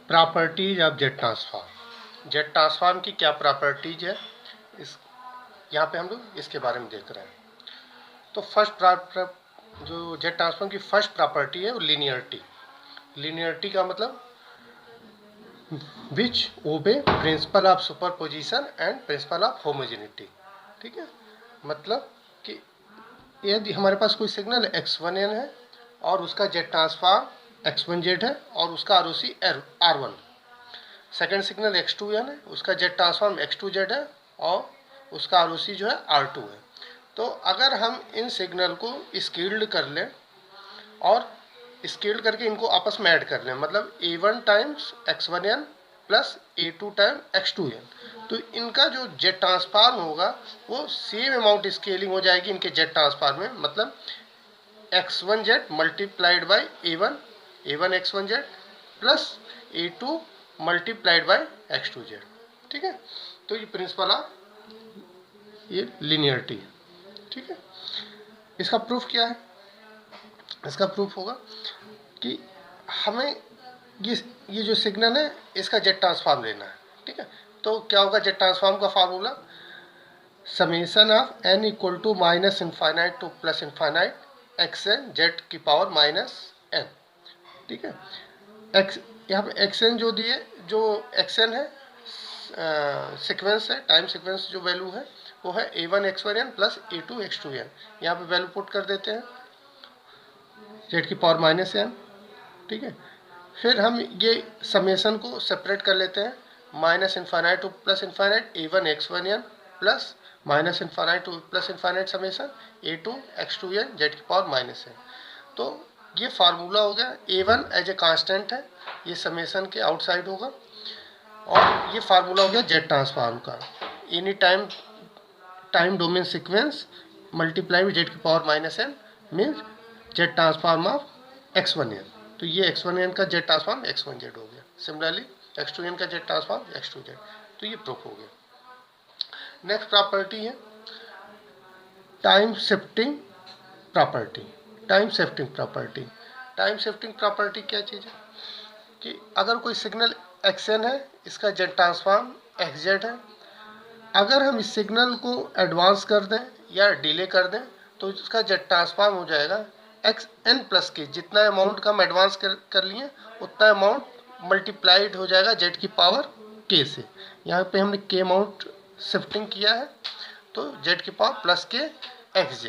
Properties of jet transform. Jet transform की क्या properties है, इस यहाँ पे हम लोग इसके बारे में देख रहे हैं। तो फर्स्ट जो जेट ट्रांसफॉर्म की फर्स्ट प्रॉपर्टी है वो लीनियरिटी। लीनियरिटी का मतलब which obey principle of superposition and principle of homogeneity. ठीक है, मतलब कि यदि हमारे पास कोई सिग्नल x1n है और उसका जेट ट्रांसफॉर्म x1z है और उसका ROC R1, second signal x2n है, उसका जेट ट्रांसफॉर्म x2z है और उसका आरओसी जो है R2 है। तो अगर हम इन सिग्नल को स्केल्ड कर लें और स्केल्ड करके इनको आपस में ऐड कर लें, मतलब A1 times x1n plus A2 time x2n, तो इनका जो जेट ट्रांसफॉर्म होगा वो सेम अमाउंट स्केलिंग हो जाएगी इनके जेट ट्रांसफॉर्म में, मतलब x1z multiplied by A1 x1z plus A2 multiplied by x2z। ठीक है, तो ये प्रिंसिपल ऑफ ये लीनियरिटी है। ठीक है, इसका प्रूफ क्या है? इसका प्रूफ होगा कि हमें ये जो सिग्नल है इसका जेट ट्रांसफॉर्म लेना है। ठीक है, तो क्या होगा जेट ट्रांसफॉर्म का formula, summation of n equal to minus infinite to plus infinite xn Z की पावर माइनस n। ठीक है, x यहाँ पे xn जो दिए, जो xn है सीक्वेंस है, टाइम सीक्वेंस जो वैल्यू है वो है A1 x1n plus A2 x2n। यहाँ पे वैल्यू पुट कर देते हैं जेड की पावर माइनस n। ठीक है, फिर हम ये समेशन को सेपरेट कर लेते हैं, minus infinite to plus infinite A1 x1n plus minus infinite to plus infinite summation A2 x2n Z की पावर माइनस n। तो ये फार्मूला हो गया। A1 एज ए कांस्टेंट है, ये समेशन के आउटसाइड होगा, और ये फार्मूला हो गया जेट ट्रांसफॉर्म का, any time domain sequence multiply with Z की power minus n means Z transform of x1n। तो ये x1n का जेट ट्रांसफॉर्म x1z हो गया। सिमिलरली x2n का जेट ट्रांसफॉर्म x2z। तो ये प्रूफ हो गया। नेक्स्ट प्रॉपर्टी है time shifting property. Time shifting property, time shifting property क्या चीज़ है कि अगर कोई सिग्नल xn है, इसका जेट ट्रांसफॉर्म xz है, अगर हम इस सिग्नल को एडवांस कर दें या डिले कर दें तो इसका जेट ट्रांसफॉर्म हो जाएगा xn प्लस के, जितना अमाउंट का हम एडवांस कर लिए उतना अमाउंट मल्टीप्लाइड हो जाएगा जेड की पावर k से। यहाँ पे हमने k अमाउंट शिफ्टिंग किया है तो जेड की पावर प्लस के xz।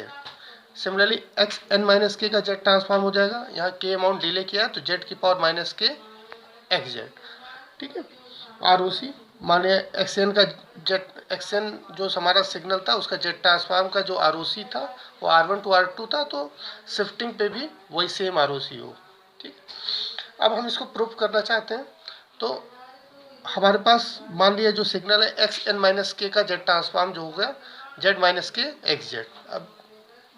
सिमिलरली xn माइनस के का जेट ट्रांसफॉर्म हो जाएगा, यहाँ k अमाउंट डिले किया है तो जेड की पावर माइनस के xz। ठीक है, आरओसी माने xn का जेट, xn जो हमारा सिग्नल था उसका जेट ट्रांसफॉर्म का जो आरओसी था वो R1 टू R2 था, तो शिफ्टिंग पे भी वही सेम आरओसी हो। ठीक, अब हम इसको प्रूफ करना चाहते हैं, तो हमारे पास मान लिया जो सिग्नल है xn माइनस के का जेट ट्रांसफॉर्म जो हो गया z माइनस के xz। अब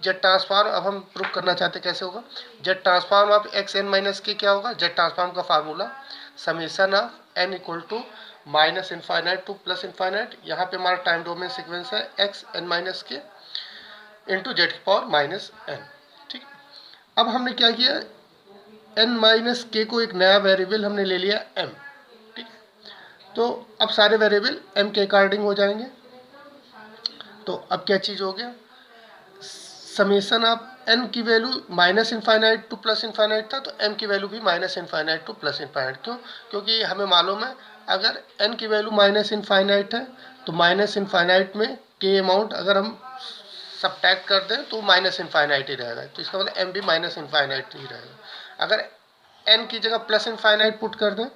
जेट ट्रांसफॉर्म अब हम प्रूफ करना चाहते हैं कैसे होगा। Z transform of xn minus K क्या होगा, जेट ट्रांसफॉर्म का formula summation of n equal to minus infinite to plus infinite, यहाँ पे हमारा टाइम डोमेन सीक्वेंस है xn minus K into Z की पावर माइनस n। ठीक, अब हमने क्या किया, n माइनस के को एक नया वेरिएबल हमने ले लिया m। ठीक, तो अब सारे वेरिएबल m के अकॉर्डिंग हो जाएंगे। तो अब क्या चीज़ हो गया, समेशन ऑफ n की value minus infinite to plus infinite था, तो m की वैल्यू भी minus infinite to plus infinite. क्यों? क्योंकि हमें मालूम है अगर n की वैल्यू माइनस इनफाइनाइट है तो माइनस इनफाइनाइट में k अमाउंट अगर हम सब्ट्रैक्ट कर दें तो माइनस इनफाइनाइट ही रहेगा, तो इसका मतलब m भी माइनस इनफाइनाइट ही रहेगा। अगर n की जगह प्लस इनफाइनाइट पुट कर दें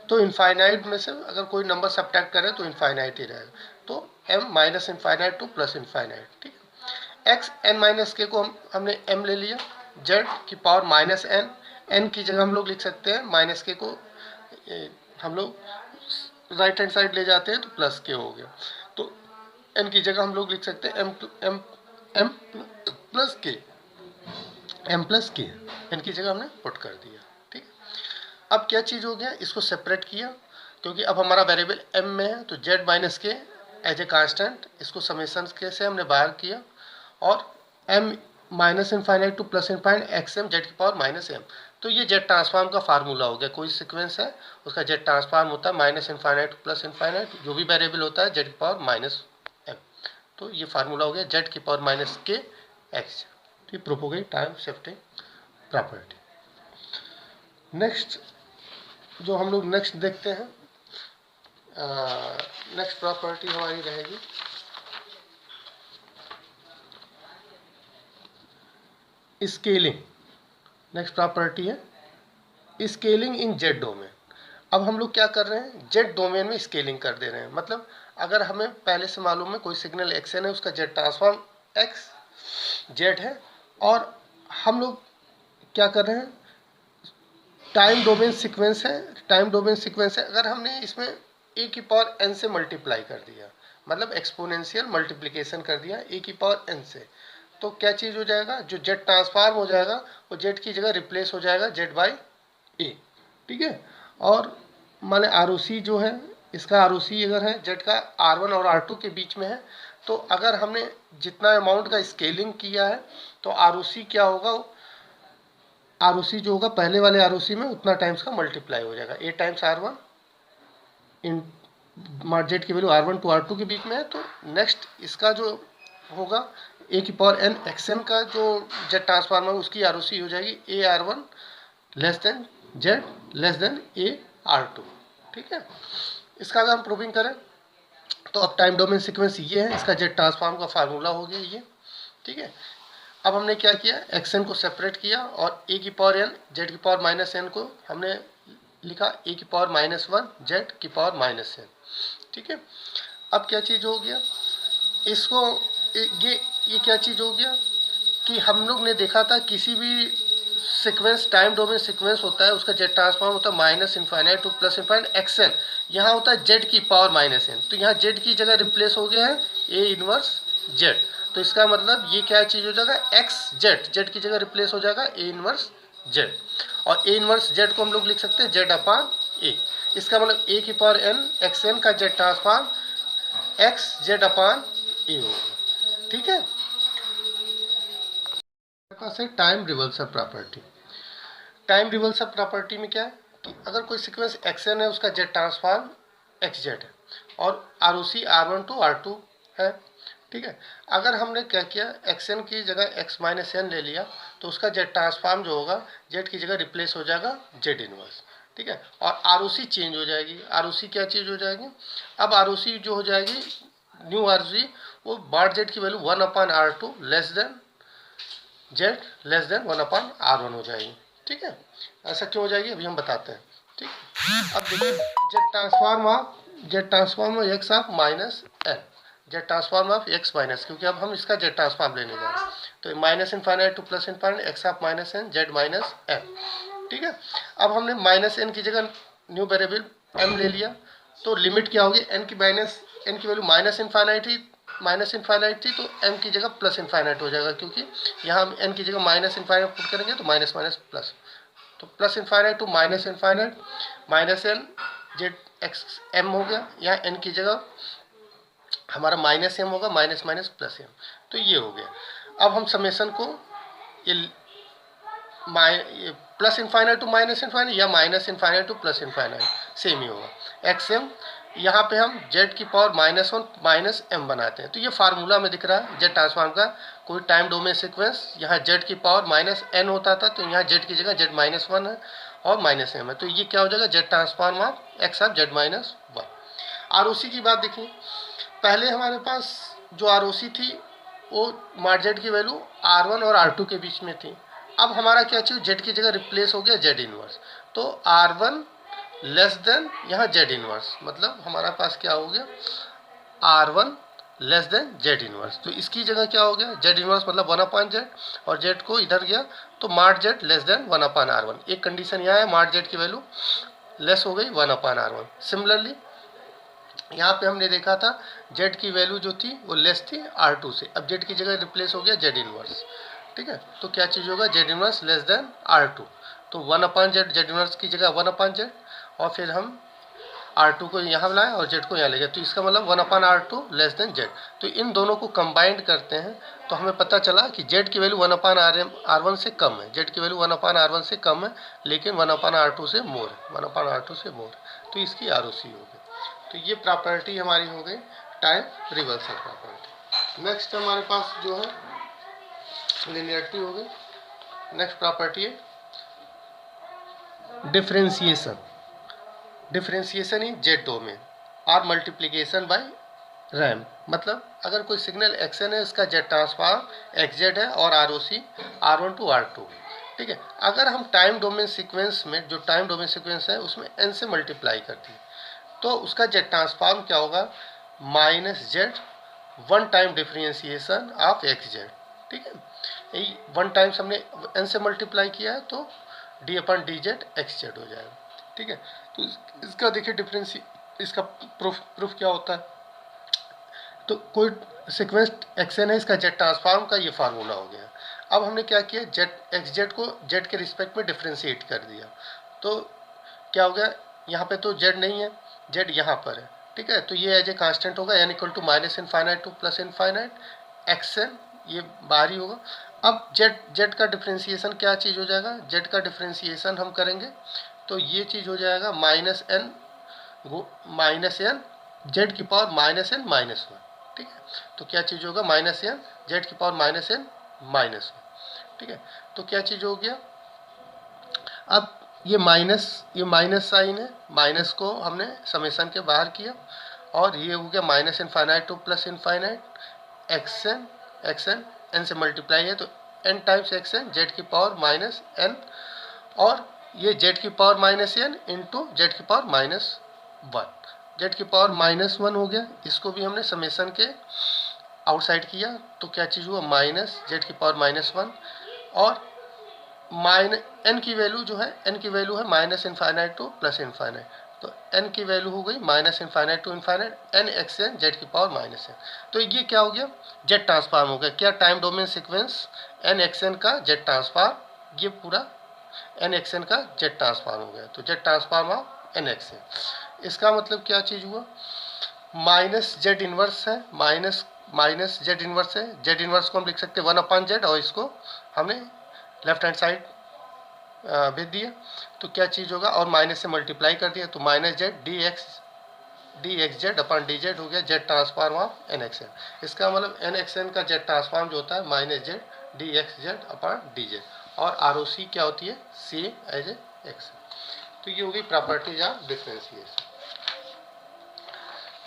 तो इनफाइनाइट में से अगर कोई नंबर सब्ट्रैक्ट करें तो इनफाइनाइट ही रहेगा, तो m minus infinite to plus infinite. ठीक, एक्स एन माइनस के को हमने m ले लिया, जेड की पावर माइनस n, n की जगह हम लोग लिख सकते हैं माइनस के को हम लोग राइट हैंड साइड ले जाते हैं तो प्लस के हो गया, तो n की जगह हम लोग लिख सकते हैं m प्लस के, m प्लस के, n की जगह हमने पुट कर दिया। ठीक, अब क्या चीज़ हो गया, इसको सेपरेट किया क्योंकि अब हमारा वेरिएबल m में है, तो z minus K as a constant, इसको समेशन के से हमने बाहर किया और m minus infinite to plus infinite X M Z की पावर माइनस m, तो ये जेड ट्रांसफॉर्म का फार्मूला हो गया। कोई सीक्वेंस है उसका जेड ट्रांसफॉर्म होता है minus infinite to plus infinite, जो भी वेरिएबल होता है जेड की पावर माइनस एम। तो ये फार्मूला हो गया जेड की पावर माइनस के एक्स। तो प्रूफ हो गई टाइम शिफ्टिंग प्रॉपर्टी। नेक्स्ट जो हम लोग नेक्स्ट देखते हैं, नेक्स्ट प्रॉपर्टी हमारी रहेगी स्केलिंग। नेक्स्ट प्रॉपर्टी है स्केलिंग इन जेड डोमेन। अब हम लोग क्या कर रहे हैं, जेड डोमेन में स्केलिंग कर दे रहे हैं। मतलब अगर हमें पहले से मालूम है कोई सिग्नल एक्सएन है, उसका जेड ट्रांसफॉर्म एक्स जेड है, और हम लोग क्या कर रहे हैं, टाइम डोमेन सीक्वेंस है, टाइम डोमेन सीक्वेंस है। अगर हमने इसमें ए की पावर एन से मल्टीप्लाई कर दिया, मतलब एक्सपोनेंशियल मल्टीप्लिकेशन कर दिया ए की पावर एन से, तो क्या चीज़ हो जाएगा, जो जेड ट्रांसफॉर्म हो जाएगा वो जेड की जगह रिप्लेस हो जाएगा जेड बाई ए। ठीक है। और माने आर ओ सी जो है, इसका आर ओ सी अगर है जेड का आर वन और आर टू के बीच में है, तो अगर हमने जितना अमाउंट का स्केलिंग किया है तो आर ओ सी क्या होगा, आर ओ सी जो होगा पहले वाले आर ओ सी में उतना टाइम्स का मल्टीप्लाई हो जाएगा। A times R one in Z की value R one to R two के बीच में है, तो नेक्स्ट इसका जो होगा ए की पावर एन एक्स एन का जो जेड ट्रांसफार्मर उसकी आर ओ सी हो जाएगी a R one less than Z less than a R two. ठीक है। इसका अगर हम प्रूविंग करें तो अब टाइम डोमेन सीक्वेंस ये है, इसका जेड ट्रांसफार्म का फार्मूला हो गया ये। ठीक है। अब हमने क्या किया, एक्स एन को सेपरेट किया और ए की पावर एन जेड की पावर माइनस एन को हमने लिखा ए की पावर माइनस वन जेड की पावर माइनस एन। ठीक है। अब क्या चीज़ हो गया, इसको ये क्या चीज़ हो गया कि हम लोग ने देखा था किसी भी सीक्वेंस टाइम डोमेन सीक्वेंस होता है उसका जेड ट्रांसफॉर्म होता है minus infinite to plus infinite X N, यहाँ होता है जेड की पावर माइनस एन। तो यहाँ जेड की जगह रिप्लेस हो गया है ए इनवर्स जेड। तो इसका मतलब ये क्या चीज़ हो जाएगा, एक्स जेड, जेड की जगह रिप्लेस हो जाएगा ए इनवर्स जेड, और ए इनवर्स जेड को हम लोग लिख सकते हैं जेड अपान ए। इसका मतलब ए की पावर एन एक्स एन का Z transform X z upon ए होगा। ठीक है। पास है time reversal property. Time reversal property में क्या है कि अगर कोई सीक्वेंस एक्स एन है उसका जेड ट्रांसफॉर्म एक्स जेड है और R O C R one to R two है। ठीक है। अगर हमने क्या किया, एक्स एन की जगह एक्स माइनस एन ले लिया तो उसका जेड ट्रांसफॉर्म जो होगा जेड की जगह रिप्लेस हो जाएगा जेड इनवर्स। ठीक है। और आर ओ सी चेंज हो जाएगी, आर ओ सी क्या चीज़ हो जाएगी, अब आर ओ सी जो हो जाएगी न्यू आर ओ सी वो बार जेड की value one upon R two less than Z less than one upon R one हो जाएगी। ठीक है। ऐसा क्यों हो जाएगी अभी हम बताते हैं। ठीक। अब देखिए Z transform of X of minus N, Z transform of X minus, क्योंकि अब हम इसका जेड ट्रांसफॉर्म लेने जा रहे हैं, तो minus infinite to plus infinite X of minus N Z minus N. ठीक है। अब हमने माइनस एन की जगह न्यू वेरिएबल एम ले लिया, तो लिमिट क्या होगी, एन की वैल्यू माइनस इनफाइनाइट थी, तो m की जगह प्लस इनफाइनाइट हो जाएगा, क्योंकि यहाँ हम n की जगह माइनस इनफाइनाइट पुट करेंगे तो माइनस माइनस प्लस, तो plus infinite to minus infinite minus N Z X M हो गया। यहाँ n की जगह हमारा माइनस एम होगा, माइनस माइनस प्लस एम, तो ये हो गया। अब हम समेशन को ये plus infinite to minus infinite या minus infinite to plus infinite same ही होगा। एक्स एम यहाँ पे हम जेड की power minus one minus M बनाते हैं, तो ये फार्मूला में दिख रहा है जेड ट्रांसफॉर्म का। कोई टाइम डोमेन सीक्वेंस यहाँ जेड की पावर माइनस एन होता था, तो यहाँ जेड की जगह जेड माइनस वन है और माइनस एम है, तो ये क्या हो जाएगा Z transform of X of Z minus one. R O C की बात देखिए, पहले हमारे पास जो आर ओ सी थी वो मार जेड की वैल्यू आर वन और आर टू के बीच में थी। अब हमारा क्या चाहिए, जेड की जगह रिप्लेस हो गया जेड इनवर्स, तो आर वन लेस देन यहाँ जेड इनवर्स, मतलब हमारा पास क्या हो गया R one less than Z inverse. तो इसकी जगह क्या हो गया जेड इनवर्स मतलब वन अपान जेड, और जेड को इधर गया तो mod Z less than one upon R one. एक कंडीशन यहाँ है मार्ट जेड की वैल्यू लेस हो गई one upon R one. Similarly यहाँ पे हमने देखा था जेड की वैल्यू जो थी वो लेस थी आर टू से, अब जेड की जगह रिप्लेस हो गया जेड इनवर्स। ठीक है। तो क्या चीज़ होगा Z inverse less than R two, तो one upon Z Z inverse की जगह वन अपान जेड, और फिर हम R2 को यहाँ लाए और Z को यहाँ ले गए, तो इसका मतलब 1/R2 लेस देन Z। तो इन दोनों को कंबाइंड करते हैं तो हमें पता चला कि Z की वैल्यू 1/R1 से कम है, Z की वैल्यू 1/R1 से कम है, लेकिन 1/R2 से मोर है, 1/R2 से मोर, तो इसकी ROC हो गई। तो ये प्रॉपर्टी हमारी हो गई टाइम रिवर्सल प्रॉपर्टी। नेक्स्ट हमारे पास जो है लिनियरिटी हो गई। नेक्स्ट प्रॉपर्टी है डिफरेंशिएशन। डिफरेंशिएशन इन जेड डोमेन और मल्टीप्लिकेशन बाय रैम। मतलब अगर कोई सिग्नल एक्सएन है, इसका जेड ट्रांसफॉर्म एक्सजेड है और आरओसी R1 to R2, ठीक है। अगर हम टाइम डोमेन सीक्वेंस में, जो टाइम डोमेन सीक्वेंस है उसमें n से मल्टीप्लाई करती है, तो उसका जेड ट्रांसफॉर्म क्या होगा, minus Z one time differentiation of x z, ठीक है। यही वन टाइम्स हमने n से मल्टीप्लाई किया है तो d/dz एक्स जेड हो जाएगा, ठीक है। तो इसका देखिए डिफरेंस, इसका प्रूफ क्या होता है। तो कोई सीक्वेंस एक्सएन है, इसका जेड ट्रांसफॉर्म का ये फार्मूला हो गया। अब हमने क्या किया, जेड एक्स जेड को जेड के रिस्पेक्ट में डिफ्रेंशिएट कर दिया, तो क्या हो गया, यहाँ पे तो जेड नहीं है, जेड यहाँ पर है, ठीक है। तो ये एज ए कांस्टेंट होगा, n equal to minus infinite to plus infinite X N, ये बाहर ही होगा। अब जेड का डिफ्रेंशिएशन क्या चीज़ हो जाएगा, जेड का डिफ्रेंशिएशन हम करेंगे तो ये चीज़ हो जाएगा माइनस एन जेड की पावर -n -1, ठीक है। तो क्या चीज़ होगा, -n जेड की पावर -n -1, ठीक है। तो क्या चीज़ हो गया, अब ये माइनस साइन है, माइनस को हमने समेशन के बाहर किया और ये हो गया minus infinite to plus infinite xn n से मल्टीप्लाई है तो n टाइम्स एक्सएन जेड की पावर -n, और ये जेड की पावर -n इंटू जेड की पावर -1, जेड की पावर -1 हो गया। इसको भी हमने समेशन के आउटसाइड किया तो क्या चीज़ हुआ, माइनस जेड की पावर -1 और n की वैल्यू जो है, n की वैल्यू है minus infinite to plus infinite, तो n की वैल्यू हो गई minus infinite to infinite n X N Z की पावर -n। तो ये क्या हो गया, जेड ट्रांसफॉर्म हो गया। क्या time domain sequence n xn का जेड ट्रांसफॉर्म, ये पूरा n एक्सएन का जेड ट्रांसफॉर्म हो गया, तो Z transform of n xn. इसका मतलब क्या चीज़ हुआ, माइनस जेड इनवर्स है, माइनस जेड इनवर्स है, जेड इनवर्स को हम लिख सकते हैं 1/z और इसको हमने लेफ्ट हैंड साइड भेज दिया, तो क्या चीज़ होगा, और माइनस से मल्टीप्लाई कर दिया तो minus Z D X Z upon D Z हो गया Z transform of N x N. इसका मतलब एन एक्स एन का जेड ट्रांसफॉर्म जो होता है minus Z D X Z upon D Z, और आर ओ सी क्या होती है, सेम एज ए एक्स। तो ये हो गई properties of differentiation.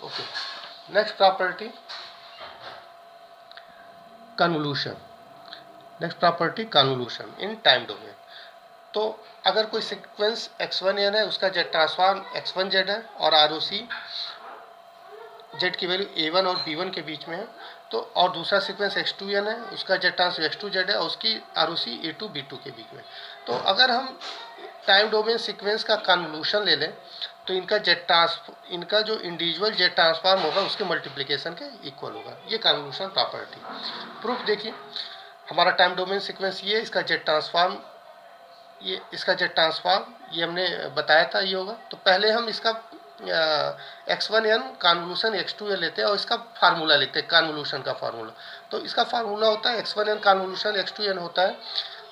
Okay, next property convolution. Next property convolution in time domain. तो अगर कोई सीक्वेंस x1n है, उसका जेड ट्रांसफॉर्म x1z है और आर ओ सी जेड की वैल्यू a1 और b1 के बीच में है, तो और दूसरा सीक्वेंस x2n है, उसका जेड ट्रांसफॉर्म x2z है और उसकी आर ओ सी a2 b2 के बीच में। तो अगर हम टाइम डोमेन सीक्वेंस का कन्वोल्यूशन ले लें तो इनका जो इंडिविजुअल जेड ट्रांसफॉर्म होगा उसके मल्टीप्लिकेशन के इक्वल होगा। ये कन्वोल्यूशन प्रॉपर्टी। प्रूफ देखिए, हमारा टाइम डोमेन सीक्वेंस ये, इसका जेड ट्रांसफॉर्म ये, इसका जेड ट्रांसफॉर्म ये हमने बताया था ये होगा। तो पहले हम इसका x1n कन्वोल्यूशन x2n लेते हैं और इसका फार्मूला लिखते हैं, कन्वोल्यूशन का फार्मूला। तो इसका फार्मूला होता है x1n कन्वोल्यूशन x2n होता है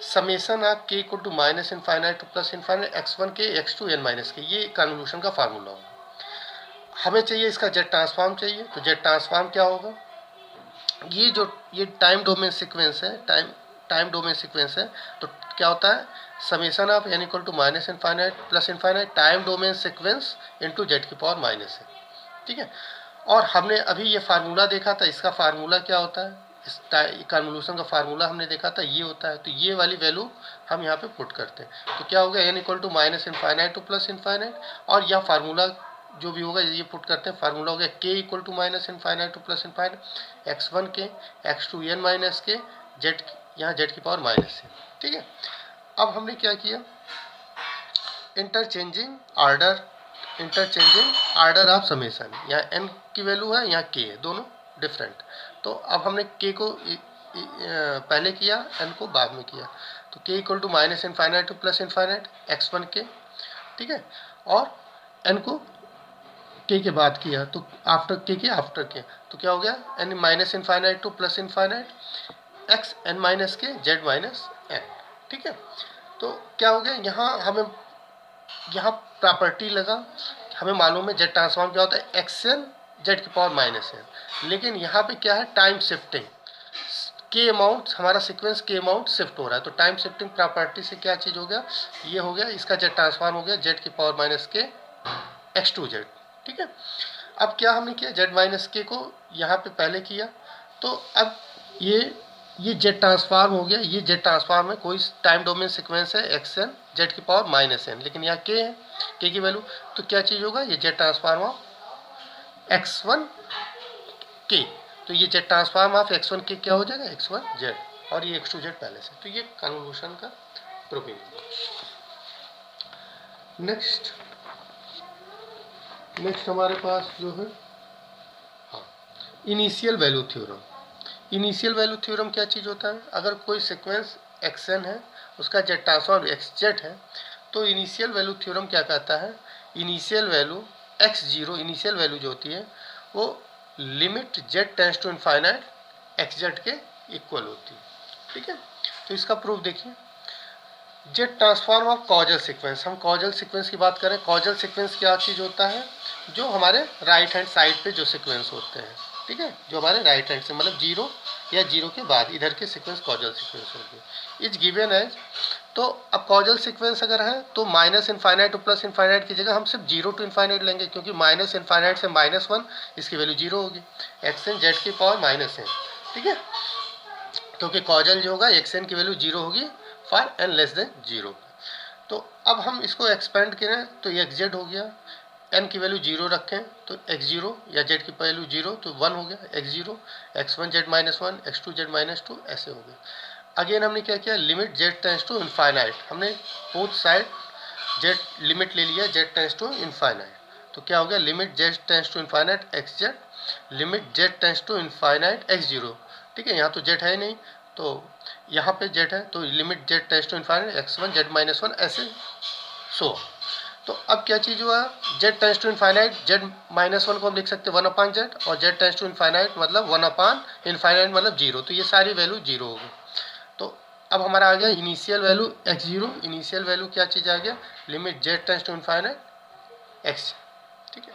summation of k equal to minus infinite to plus infinite x1 K x2n minus के, ये कन्वोल्यूशन का फार्मूला होगा। हमें चाहिए इसका जेड ट्रांसफॉर्म चाहिए, तो जेड ट्रांसफॉर्म क्या होगा, ये टाइम डोमेन सीक्वेंस है, टाइम डोमेन सीक्वेंस है, तो क्या होता है summation of n equal to minus infinite plus infinite time domain sequence into Z की पावर -n, ठीक है। और हमने अभी ये फार्मूला देखा था, इसका फार्मूला क्या होता है, इस कन्वोल्यूशन का फार्मूला हमने देखा था ये होता है। तो ये वाली वैल्यू हम यहाँ पे पुट करते हैं, तो क्या होगा n equal to minus infinite to plus infinite, और यह फार्मूला जो भी होगा ये पुट करते हैं, फार्मूला हो गया k equal to minus infinite to plus infinite x1 K x2n minus K Z, यहाँ जेड की पावर -n, ठीक है। अब हमने क्या किया, इंटरचेंजिंग आर्डर ऑफ समेशन, यहाँ n की वैल्यू है, यहाँ k है, दोनों डिफरेंट। तो अब हमने k को पहले किया, n को बाद में किया, तो k equal to minus infinite to plus infinite x1 K, ठीक है, और n को के बाद किया तो आफ्टर के तो क्या हो गया N minus infinite to plus infinite X N minus K Z minus N. ठीक है, तो क्या हो गया यहाँ प्रॉपर्टी लगा, हमें मालूम है जेड ट्रांसफॉर्म क्या होता है एक्स एन जेड की पावर माइनस एन, लेकिन यहाँ पे क्या है टाइम शिफ्टिंग, के अमाउंट हमारा सीक्वेंस के अमाउंट शिफ्ट हो रहा है, तो टाइम शिफ्टिंग प्रॉपर्टी से क्या चीज़ हो गया, ये हो गया इसका जेड ट्रांसफॉर्म हो गया जेड की पावर माइनस के एक्स टू जेड। ठीक है, अब क्या हमने किया जेड माइनस के को यहाँ पे पहले किया, तो अब ये जेड ट्रांसफॉर्म हो गया, ये जेड ट्रांसफॉर्म में कोई टाइम डोमेन सीक्वेंस है एक्स एन जेड की पावर माइनस एन, लेकिन यहाँ के है के की वैल्यू, तो क्या चीज़ होगा ये Z transform of x one के, तो ये Z transform of x one के क्या हो जाएगा एक्स वन जेड, और ये एक्स टू जेड पहले से, तो ये कन्वोल्यूशन का प्रूविंग। नेक्स्ट हमारे पास जो है हाँ initial value theorem. Initial value theorem क्या चीज़ होता है, अगर कोई सीक्वेंस एक्स एन है उसका जेड ट्रांसफॉर्म एक्स जेड है, तो इनिशियल वैल्यू थ्योरम क्या कहता है, initial value x zero, initial value जो होती है वो limit Z tends to infinite x Z के इक्वल होती है। ठीक है, तो इसका प्रूफ देखिए, Z transform of causal sequence, हम कॉजल सीक्वेंस की बात करें, कॉजल सीक्वेंस क्या चीज़ होता है, जो हमारे राइट हैंड साइड पे जो सीक्वेंस होते हैं, ठीक है, जो हमारे राइट हैंड से मतलब जीरो या जीरो के बाद इधर के सीक्वेंस कॉजल सीक्वेंस होते हैं, इज गिवन एज, तो अब कॉजल सीक्वेंस अगर है तो माइनस इनफाइनाइट और प्लस इनफाइनाइट की जगह हम सिर्फ जीरो टू इनफाइनाइट लेंगे, क्योंकि माइनस इनफाइनाइट से माइनस वन इसकी वैल्यू जीरो होगी, एक्स एन जेड की पावर माइनस एन। ठीक है, क्योंकि कॉजल जो होगा एक्स एन की वैल्यू जीरो होगी for N less than zero. तो अब हम इसको एक्सपेंड करें तो ये एक्स जेड हो गया, एन की वैल्यू जीरो रखें तो एक्स जीरो या जेड की वैल्यू जीरो तो वन हो गया x zero, x one z minus one, x two z minus two, ऐसे हो गया। अगेन हमने क्या किया, limit Z tends to infinite, हमने बोथ साइड जेड लिमिट ले लिया जेड टेंड्स टू इनफाइनाइट, तो क्या हो गया limit Z tends to infinite x z, limit Z tends to infinite x zero. ठीक है, यहाँ तो जेड है नहीं, तो यहाँ पे जेड है, तो limit Z tends to infinite x one z minus one, ऐसे सो। तो अब क्या चीज़ हुआ, z tends to infinite z minus one को हम लिख सकते हैं वन अपान जेड, और जेड टेंड्स टू इनफाइनाइट मतलब वन अपान इनफाइनाइट मतलब जीरो, तो ये सारी वैल्यू जीरो होगी। तो अब हमारा आ गया initial value x zero, initial value क्या चीज़ आ गया, limit Z tends to infinite x. ठीक है,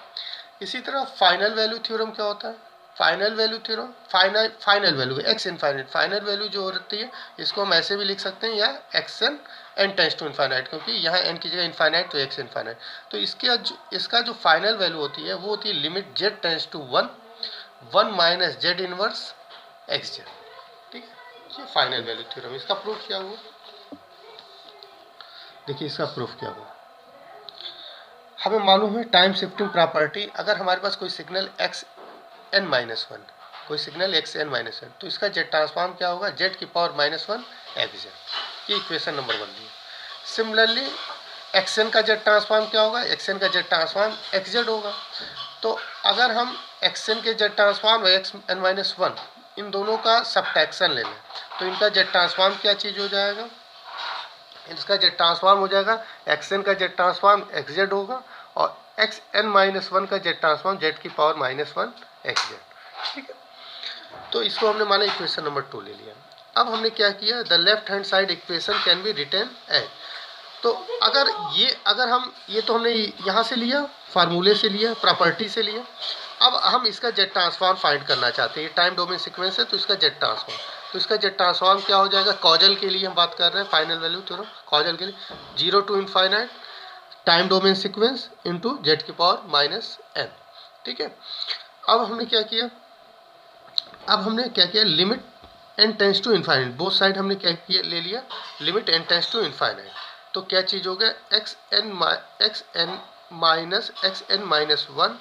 इसी तरह फाइनल वैल्यू थ्योरम क्या होता है, final value theorem, final value x infinite, final value जो होती है इसको हम ऐसे भी लिख सकते हैं, या x n n tends to infinite, क्योंकि यहाँ एन की जगह इनफाइनाइट तो एक्स इनफाइनाइट, तो इसका जो फाइनल वैल्यू होती है वो होती है limit Z tends to one, one minus z inverse x z. ठीक है, ये फाइनल वैल्यू थ्योरम, इसका प्रूफ क्या हुआ, देखिए इसका प्रूफ क्या हुआ, हमें मालूम है टाइम शिफ्टिंग प्रॉपर्टी, अगर हमारे पास कोई signal X N minus one, कोई signal X N minus one, तो इसका जेड ट्रांसफॉर्म क्या होगा जेड की power minus one X Z, ये इक्वेशन नंबर वन दी है। सिमिलरली एक्स एन का जेड ट्रांसफॉर्म क्या होगा, एक्स एन का जेड ट्रांसफॉर्म एक्स जेड होगा, तो अगर हम एक्स एन के जेड ट्रांसफॉर्म और एक्स एन माइनस वन इन दोनों का सब्ट्रैक्शन ले लें, तो इनका जेड ट्रांसफॉर्म क्या चीज़ हो जाएगा, इसका जेड ट्रांसफॉर्म हो जाएगा एक्स एन का जेड ट्रांसफॉर्म एक्स जेड होगा, और एक्स एन माइनस वन का जेड ट्रांसफॉर्म जेड की power minus one X z. ठीक है, तो इसको हमने माना इक्वेशन नंबर 2 ले लिया। अब हमने क्या किया, the left hand side equation can be written as, तो अगर हम ये तो हमने यहाँ से लिया, फार्मूले से लिया, प्रॉपर्टी से लिया, अब हम इसका जेड ट्रांसफॉर्म फाइंड करना चाहते हैं, ये टाइम डोमेन सीक्वेंस है तो इसका जेड ट्रांसफॉर्म, तो इसका जेड ट्रांसफॉर्म क्या हो जाएगा, कॉजल के लिए हम बात कर रहे हैं, फाइनल वैल्यू थ्योरम कॉजल के लिए zero to infinite time domain sequence into Z की पावर माइनस एन। ठीक है, अब हमने क्या किया, limit n tends to infinite, both side हमने क्या किया ले लिया limit n tends to infinite, तो क्या चीज़ हो गया x N minus one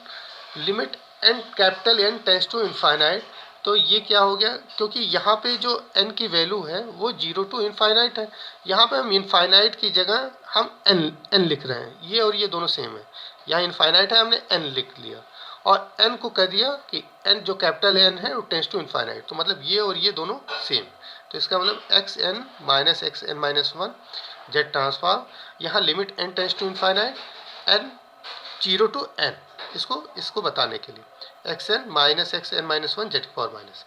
limit n capital N tends to infinite, तो ये क्या हो गया, क्योंकि यहाँ पे जो n की वैल्यू है वो जीरो टू इनफाइनाइट है, यहाँ पे हम इनफाइनाइट की जगह हम n लिख रहे हैं, ये और ये दोनों सेम है, यहाँ इनफाइनाइट है हमने n लिख लिया, और n को कह दिया कि n जो कैपिटल n है वो टेंस टू इनफाइनाइट, तो मतलब ये और ये दोनों सेम, तो इसका मतलब X N minus one Z transform, यहाँ limit n tends to infinite n zero to n, इसको बताने के लिए X N minus X N minus one Z की पावर माइनस,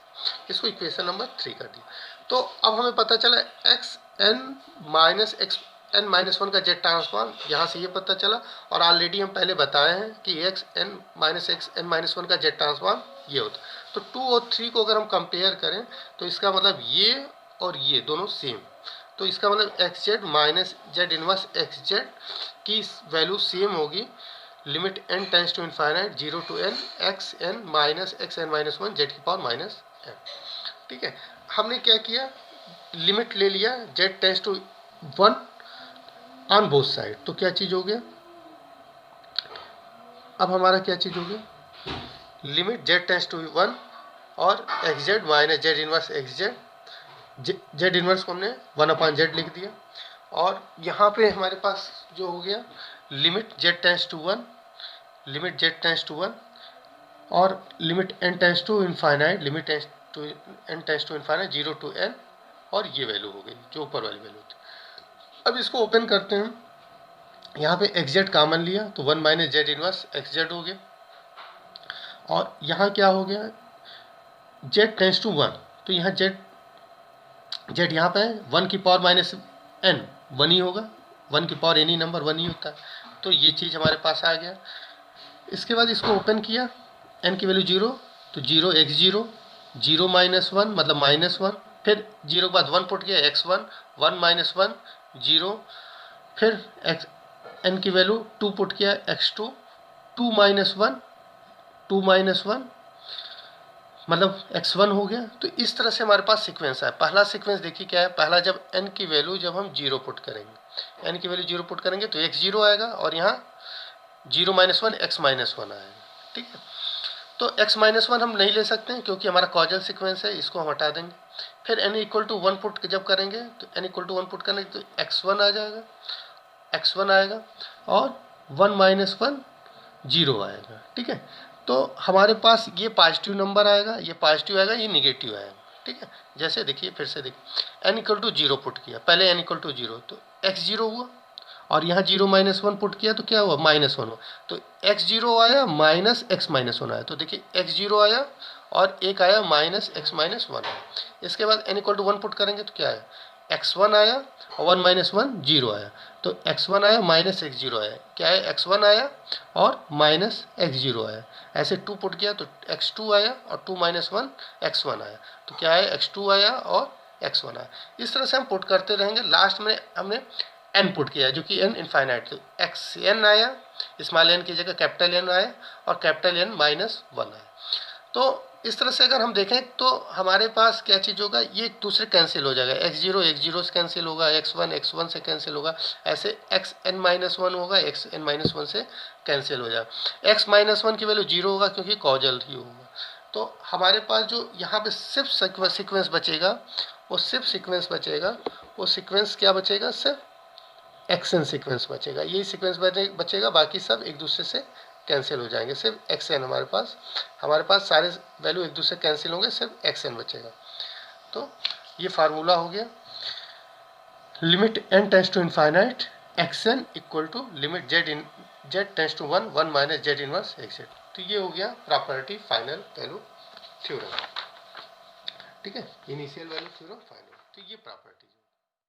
इसको इक्वेशन नंबर 3 कर दिया। तो अब हमें पता चला X N minus X N minus one का जेड ट्रांसफॉर्म, यहाँ से ये पता चला। और ऑलरेडी हम पहले बताए हैं कि एक्स एन माइनस वन का जेड ट्रांसफॉर्म ये होता है। तो 2 और 3 को अगर हम कंपेयर करें तो इसका मतलब ये और ये दोनों सेम, तो इसका मतलब x z minus z inverse x z की वैल्यू सेम होगी limit n tends to infinite 0 to n x N minus one Z की पावर माइनस एन। ठीक है, हमने क्या किया, लिमिट ले लिया z tends to 1 on both side, तो क्या चीज़ हो गया, अब हमारा क्या चीज़ हो गया, लिमिट जेड टेंस टू 1 और x z minus z inverse x Z, Z inverse को हमने 1/z लिख दिया। और यहाँ पे हमारे पास जो हो गया limit z tends to 1, limit z tends to 1 और limit n tends to infinite, limit n tends to infinite 0 to n, और ये वैल्यू हो गई जो ऊपर वाली वैल्यू थी। अब इसको ओपन करते हैं, यहाँ पे एक्स जेड कॉमन लिया तो 1 minus z inverse x Z हो गया। और यहाँ क्या हो गया, जेड टेंस टू 1, तो यहाँ जेड यहाँ पे है 1 की पावर माइनस n, 1 ही होगा, 1 की पावर एनी नंबर 1 ही होता है, तो ये चीज़ हमारे पास आ गया। इसके बाद इसको ओपन किया, n की वैल्यू 0, तो 0 x 0, 0 माइनस 1 मतलब माइनस 1, फिर 0 के बाद 1 पुट किया x1, 1 माइनस 1 0, फिर n की वैल्यू 2 पुट किया x2, 2 माइनस 1 2 माइनस 1 मतलब x1 हो गया। तो इस तरह से हमारे पास सीक्वेंस है। पहला सीक्वेंस देखिए क्या है, पहला जब n की वैल्यू जब हम 0 पुट करेंगे, n की वैल्यू 0 पुट करेंगे तो x 0 आएगा और यहाँ 0 माइनस 1 x माइनस 1 आएगा। ठीक है, तो x माइनस 1 हम नहीं ले सकते हैं क्योंकि हमारा कॉजल सीक्वेंस है, इसको हम हटा देंगे। फिर n इक्वल टू 1 पुट जब करेंगे तो n इक्वल टू 1 पुट करेंगे तो x1 आ जाएगा, x1 आएगा और 1 माइनस 1 0 आएगा। ठीक है, तो हमारे पास ये पॉजिटिव नंबर आएगा, ये पॉजिटिव आएगा, ये निगेटिव आएगा। ठीक है, जैसे देखिए फिर से देखिए n इक्वल टू 0 पुट किया, पहले n इक्वल टू 0 तो x 0 हुआ और यहाँ 0 माइनस 1 पुट किया तो क्या हुआ, माइनस 1 हुआ, तो x 0 आया माइनस x माइनस 1 आया, तो देखिए x 0 आया और एक आया माइनस x माइनस 1 आया। इसके बाद n इक्वल टू 1 पुट करेंगे तो क्या आया, x1 आया और 1 माइनस 1 0 आया, तो x1 आया माइनस x 0 आया, क्या है x1 आया और माइनस x 0 आया। ऐसे 2 पुट किया तो x2 आया और 2 माइनस 1 x1 आया, तो क्या है x2 आया और x1 आया। इस तरह से हम पुट करते रहेंगे। लास्ट में हमने n पुट किया जो कि n इनफाइनाइट, तो xn आया, स्मॉल n की जगह कैपिटल n आया और कैपिटल n माइनस 1 आया। तो इस तरह से अगर हम देखें तो हमारे पास क्या चीज़ होगा, ये एक दूसरे कैंसिल हो जाएगा, x0 से कैंसिल होगा, x1 से कैंसिल होगा, ऐसे xn माइनस 1 होगा, xn माइनस 1 से कैंसिल हो जाएगा। x माइनस 1 की वैल्यू 0 होगा क्योंकि कॉजल ही होगा। तो हमारे पास जो यहाँ पे सिर्फ सीक्वेंस बचेगा, वो सिर्फ सीक्वेंस बचेगा, वो सीक्वेंस क्या बचेगा, सिर्फ एक्सन सीक्वेंस बचेगा, यही सीक्वेंस बचेगा, बाकी सब एक दूसरे से कैंसिल हो जाएंगे। सिर्फ एक्सन हमारे पास सारे वैल्यू एक दूसरे कैंसिल होंगे, सिर्फ एक्सन बचेगा। तो ये फार्मूला हो गया, limit n tends to infinite x n equal to limit z tends to 1 minus z inverse x z. तो ये हो गया प्रॉपर्टी फाइनल वैल्यू थ्योरम। ठीक है, इनिशियल वैल्यू थ्योरम फाइनल, तो ये प्रॉपर्टी